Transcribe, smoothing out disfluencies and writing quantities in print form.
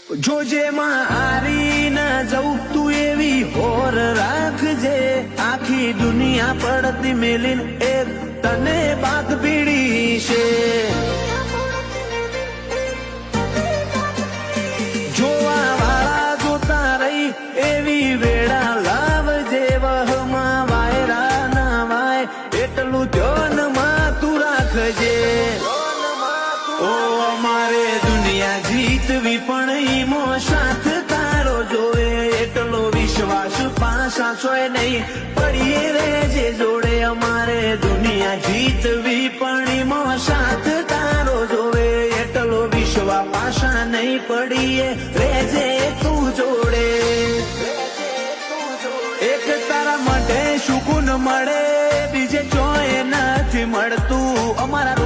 જોજે માં હારી ના જવું તું એવી હોર રાખજે આખી દુનિયા પડતી મેલીન એક તને બાદ પીડી છે જોવા વાળા જોતા રહી એવી વેળા લાવજે વહમાં વાયરા ના વાય એટલું ધ્યાનમાં તું રાખજે ઓ અમારે દુનિયા જીતવી પણ ઈમો સાથ તારો જોએ એટલો વિશ્વાસ પાછા છોય નહીં પડીએ રેજે જોડે અમારે દુનિયા જીતવી પણ ઈમો સાથ તારો જોવે એટલો વિશ્વાસ પાછા નહીં પડીએ રેજે તું જોડે એક તારા માટે સુકૂન મળે બીજે ચોય નથી મળતું અમારા